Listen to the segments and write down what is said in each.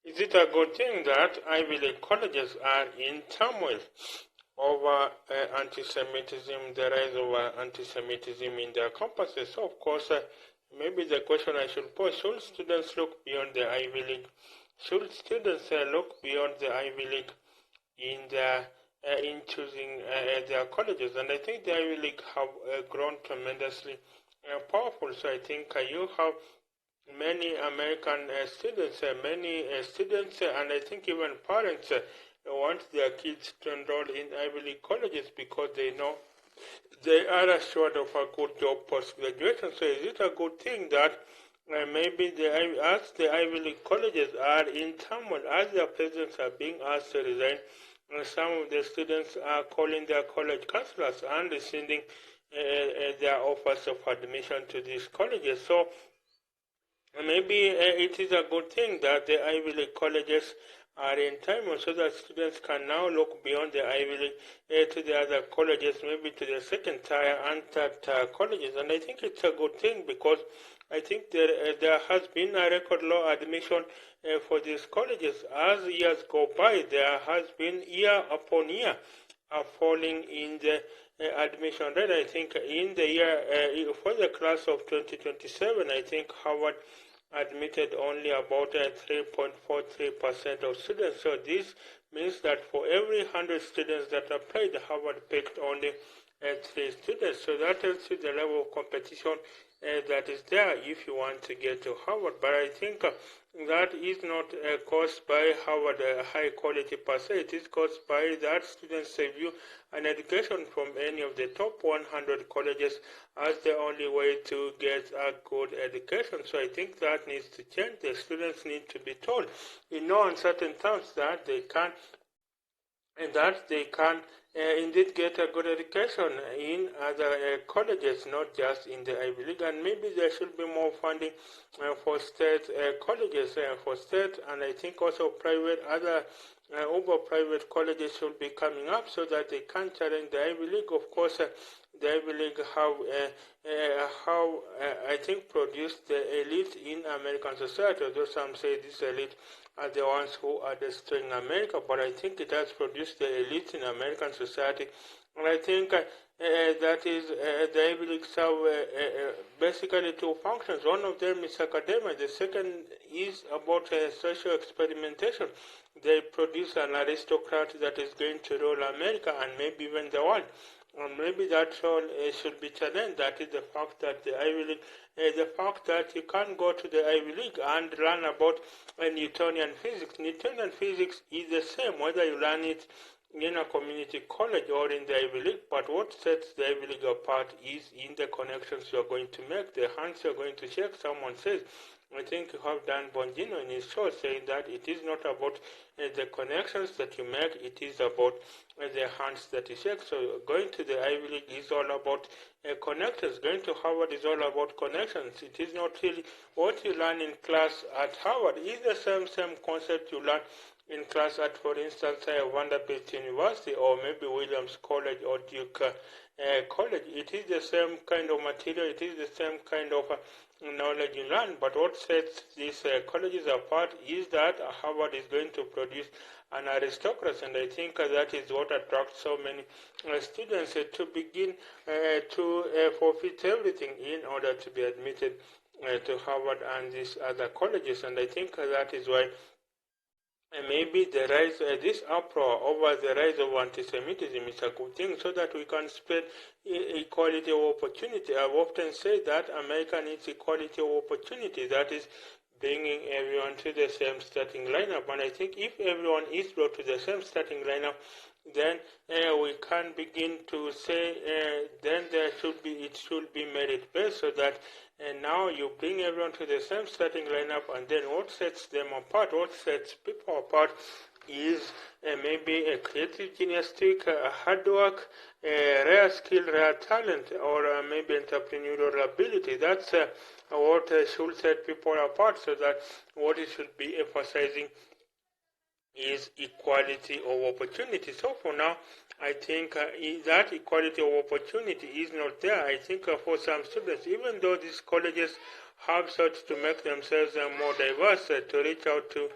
Is it a good thing that Ivy League colleges are in turmoil over anti-Semitism, the rise of anti-Semitism in their campuses? So, of course, maybe the question I should pose, should students look beyond the Ivy League? Should students look beyond the Ivy League in choosing their colleges? And I think the Ivy League have grown tremendously powerful. So I think you have many American many students, and I think even parents want their kids to enroll in Ivy League colleges because they know they are assured of a good job post-graduation. So is it a good thing that maybe as the Ivy League colleges are in turmoil, as their presidents are being asked to resign, some of the students are calling their college counselors and rescinding their offers of admission to these colleges. So maybe it is a good thing that the Ivy League colleges are in time so that students can now look beyond the Ivy League to the other colleges, maybe to the second tier and third tier colleges. And I think it's a good thing because I think there has been a record low admission for these colleges. As years go by, there has been year upon year falling in the admission rate. I think in the year, for the class of 2027, I think Harvard admitted only about 3.43% of students. So this means that for every 100 students that applied, Harvard picked only 3 students. So that tells you the level of competition that is there if you want to get to Harvard. But I think that is not caused by Harvard high quality per se. It is caused by that students view an education from any of the top 100 colleges as the only way to get a good education. So I think that needs to change. The students need to be told in no uncertain terms that they can indeed get a good education in other colleges, not just in the Ivy League. And maybe there should be more funding for state colleges, for state, and I think also other private colleges should be coming up so that they can challenge the Ivy League. Of course, the Ivy League have I think produced the elite in American society, although some say this elite are the ones who are destroying America, but I think it has produced the elite in American society. And I think that is the Ivy League serve basically 2 functions. One of them is academia. The second is about social experimentation. They produce an aristocrat that is going to rule America and maybe even the world. And maybe that role should be challenged. That is the fact that the Ivy League, the fact that you can't go to the Ivy League and learn about Newtonian physics. Newtonian physics is the same whether you learn it in a community college or in the Ivy League, but what sets the Ivy League apart is in the connections you are going to make, the hands you are going to shake. Someone says, I think you have Dan Bongino in his show saying that it is not about the connections that you make, it is about the hands that you shake. So going to the Ivy League is all about connections. Going to Harvard is all about connections. It is not really what you learn in class at Harvard. It is the same concept you learn in class at, for instance, Vanderbilt University or maybe Williams College or Duke College. It is the same kind of material, it is the same kind of knowledge you learn, but what sets these colleges apart is that Harvard is going to produce an aristocracy, and I think that is what attracts so many students to begin to forfeit everything in order to be admitted to Harvard and these other colleges. And I think that is why maybe the rise, this uproar over the rise of anti-Semitism is a good thing so that we can spread equality of opportunity. I've often said that America needs equality of opportunity, that is bringing everyone to the same starting lineup. And I think if everyone is brought to the same starting lineup, then we can begin to say then it should be merit-based, so that now you bring everyone to the same starting lineup, and then what sets them apart, what sets people apart is maybe a creative genius, hard work, rare skill, rare talent, or maybe entrepreneurial ability. That's what should set people apart, so that what it should be emphasizing is equality of opportunity. So for now, I think that equality of opportunity is not there. I think for some students, even though these colleges have sought to make themselves more diverse, to reach out to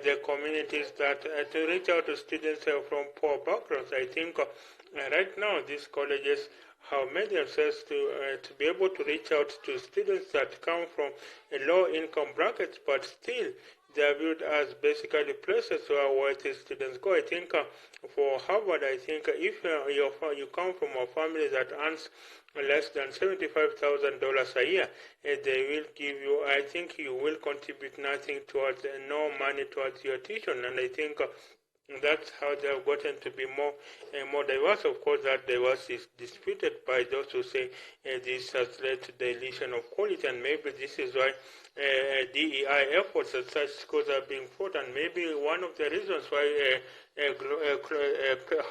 the communities that to reach out to students from poor backgrounds. I think right now these colleges have made themselves to be able to reach out to students that come from a low income brackets, but still they are viewed as basically places where wealthy students go. I think for Harvard, I think if you come from a family that earns less than $75,000 a year, they will give you, I think you will contribute nothing towards, no money towards your tuition. And I think that's how they have gotten to be more diverse. Of course, that diversity is disputed by those who say this has led to the illusion of quality, and maybe this is why DEI efforts at such schools are being fought, and maybe one of the reasons why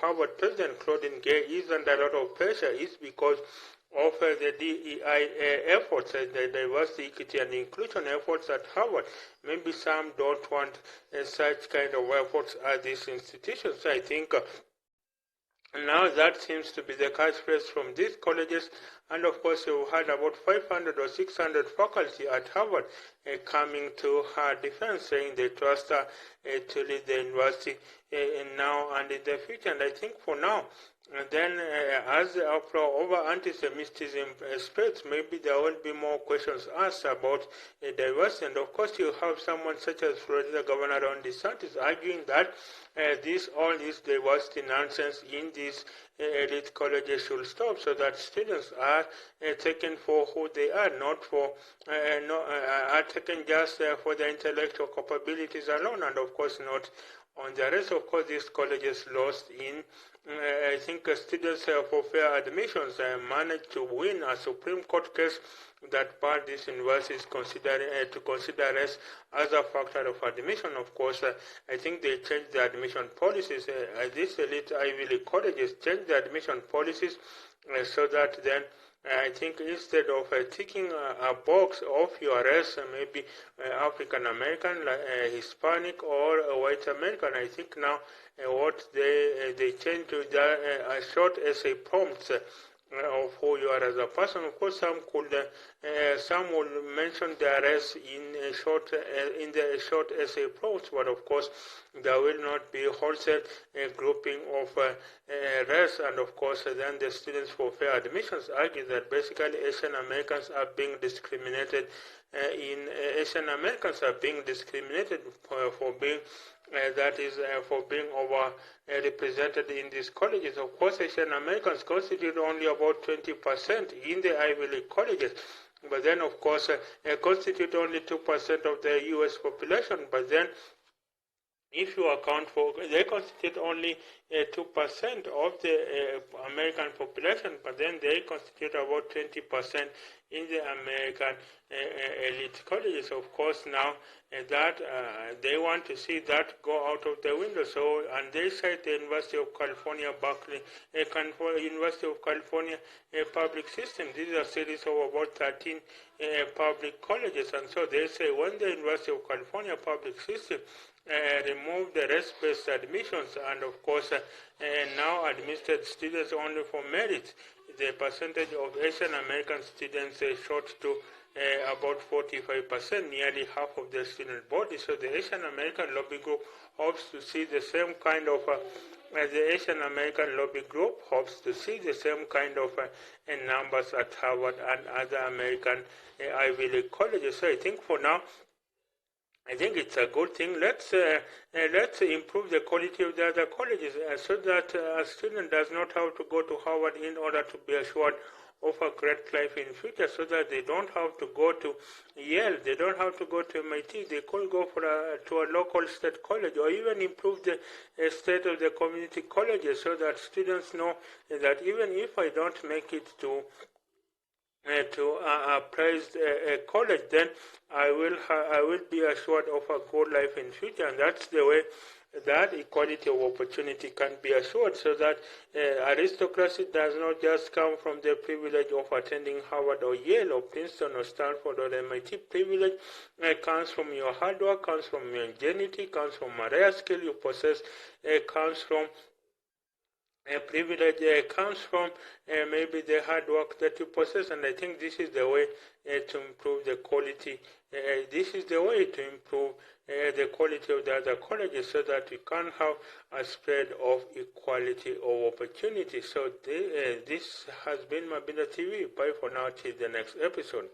Harvard President Claudine Gay is under a lot of pressure is because of the DEI efforts, the diversity, equity, and inclusion efforts at Harvard. Maybe some don't want such kind of efforts at these institutions. So I think now that seems to be the catchphrase from these colleges, and of course you had about 500 or 600 faculty at Harvard coming to her defense, saying they trust her to lead the university now and in the future. And I think for now, and then as the uproar over anti-Semitism spreads, maybe there will be more questions asked about diversity. And of course you have someone such as Florida Governor Ron DeSantis arguing that all this diversity nonsense in these elite colleges should stop, so that students are taken for who they are, not for are taken just for their intellectual capabilities alone, and of course not on the rest. Of course, these colleges lost in, I think, students for fair admissions managed to win a Supreme Court case that barred these universities to consider race as a factor of admission. Of course, I think they changed the admission policies. These elite Ivy League colleges changed the admission policies so that then I think instead of ticking a box of your race, maybe African American, Hispanic, or white American, I think now what they change to a short essay prompts of who you are as a person. Of course, some will mention their race in the short essay prompts, but of course there will not be wholesale grouping of race. And of course then the students for fair admissions argue that basically Asian Americans are being discriminated Asian Americans are being discriminated for being for being over represented in these colleges. Of course, Asian Americans constitute only about 20% in the Ivy League colleges, but then of course constitute only 2% of the U.S. population. But then if you account for, they constitute only 2% of the American population, but then they constitute about 20% in the American elite colleges. Of course, now that they want to see that go out of the window. So, and they cite the University of California, Berkeley, University of California public system. These are series of about 13 public colleges, and so they say when the University of California public system remove the race-based admissions, and of course now administered students only for merit, the percentage of Asian American students shot to about 45%, nearly half of the student body. So the Asian American lobby group hopes to see the same kind of the Asian American lobby group hopes to see the same kind of numbers at Harvard and other American Ivy League colleges. So I think for now, I think it's a good thing. Let's improve the quality of the other colleges so that a student does not have to go to Harvard in order to be assured of a great life in future, so that they don't have to go to Yale, they don't have to go to MIT, they could go to a local state college, or even improve the state of the community colleges, so that students know that even if I don't make it to a praised college, then I will be assured of a good life in future. And that's the way that equality of opportunity can be assured, so that aristocracy does not just come from the privilege of attending Harvard or Yale or Princeton or Stanford or MIT. Privilege comes from your hard work, comes from your ingenuity, comes from a rare skill you possess, comes from privilege, comes from maybe the hard work that you possess. And I think this is the way to improve the quality this is the way to improve the quality of the other colleges so that we can have a spread of equality of opportunity. So this has been Mabinda TV. Bye for now till the next episode.